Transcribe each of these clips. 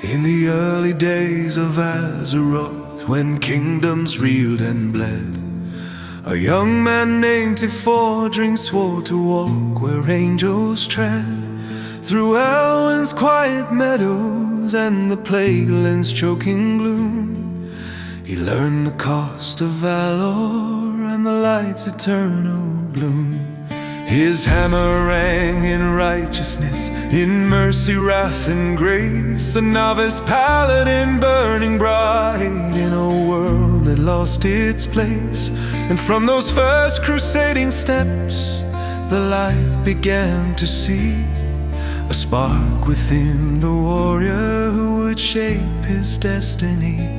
In the early days of Azeroth, when kingdoms reeled and bled, a young man named Tforedring swore to walk where angels tread, through Elwyn's quiet meadows and the plagueland's choking gloom. He learned the cost of valor and the light's eternal bloom. His hammer rang in righteousness, in mercy, wrath, and grace, a novice paladin burning bright in a world that lost its place. And from those first crusading steps, the light began to see a spark within the warrior who would shape his destiny.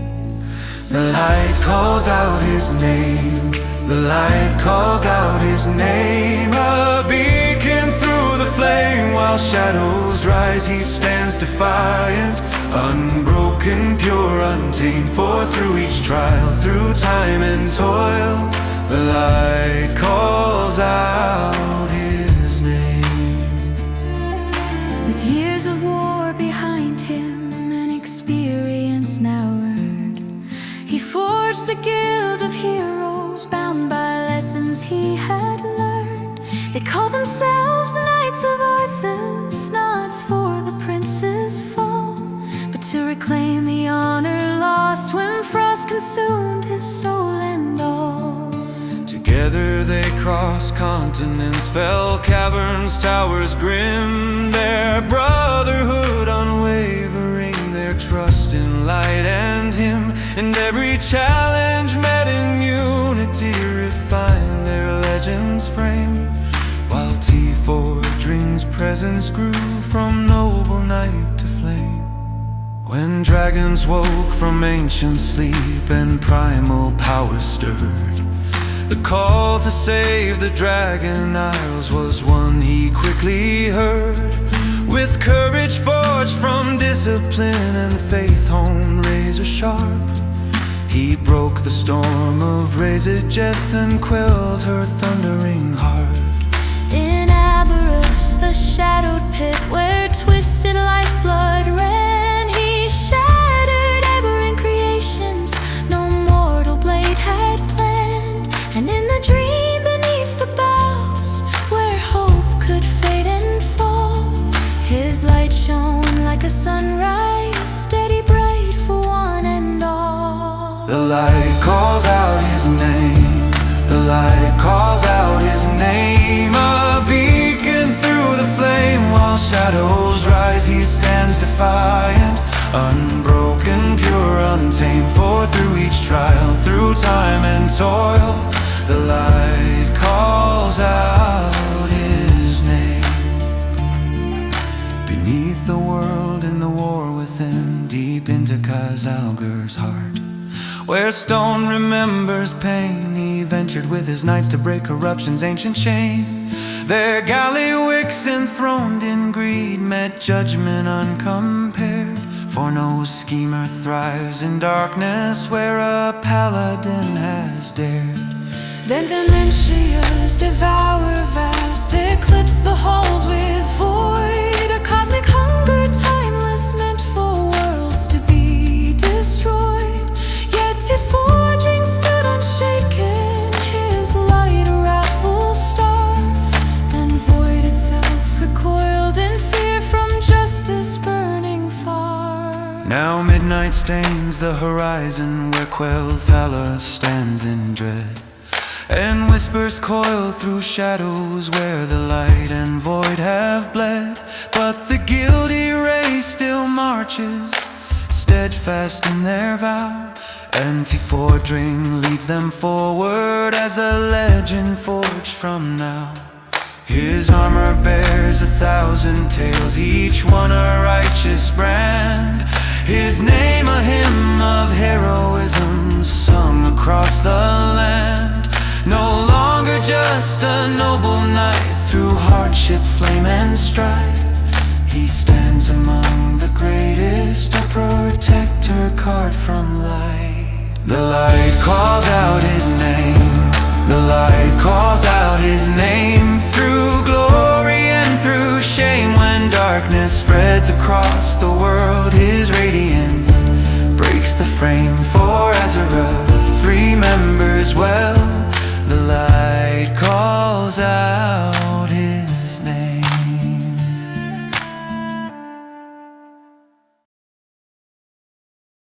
The light calls out his name, the light calls out his name, a beacon through the flame. While shadows rise, he stands defiant, unbroken, pure, untamed. For through each trial, through time and toil, the light calls out his name. With years of war behind him and experience now earned, he forged a guild of heroes bound by lessons he had learned. They called themselves Knights of Arthas, not for the prince's fall, but to reclaim the honor lost when frost consumed his soul and all. Together they crossed continents, fell caverns, towers grim, their brotherhood unwavering, their trust in light and him. And every challenge met in unity, refined their legends frame, while Tforedring's presence grew from noble knight to flame. When dragons woke from ancient sleep and primal power stirred, the call to save the Dragon Isles was one he quickly heard. With courage forged from discipline and faith honed razor sharp, he broke the storm of Freyjaxson and quelled her thundering heart. In Aberus, the shadowed pit where twisted lifeblood ran, he shattered aberrant creations no mortal blade had planned. And in the dream beneath the boughs, where hope could fade and fall, his light shone like a sunrise, steady bright for one and all. The light calls out his name, the light calls out his name, a beacon through the flame. While shadows rise, he stands defiant, unbroken, pure, untamed. For through each trial, through time and toil, the light calls out his name. Beneath the world and the war within, deep into Khazalgar's heart, where stone remembers pain, he ventured with his knights to break corruption's ancient chain. Their galley wicks enthroned in greed met judgment uncompared, for no schemer thrives in darkness where a paladin has dared. Then dementias devour vast, eclipse the halls with void, a cosmic hunger timeless meant for worlds to be destroyed. Yet Tforedring stood unshaken, his light a wrathful star, and void itself recoiled in fear from justice burning far. Now midnight stains the horizon where Quel'Thalas stands in dread, and whispers coil through shadows where the light and void have bled. But the guilty race still marches, steadfast in their vow, and Tforedring leads them forward as a legend forged from now. His armor bears 1,000 tales, each one a righteous brand, his name a hymn of heroism sung across the land. No longer just a noble knight, through hardship, flame, and strife, he stands among the greatest, a protector carved from light. The light calls out his name, the light calls out his name, through glory and through shame. When darkness spreads across the world, his radiance as well.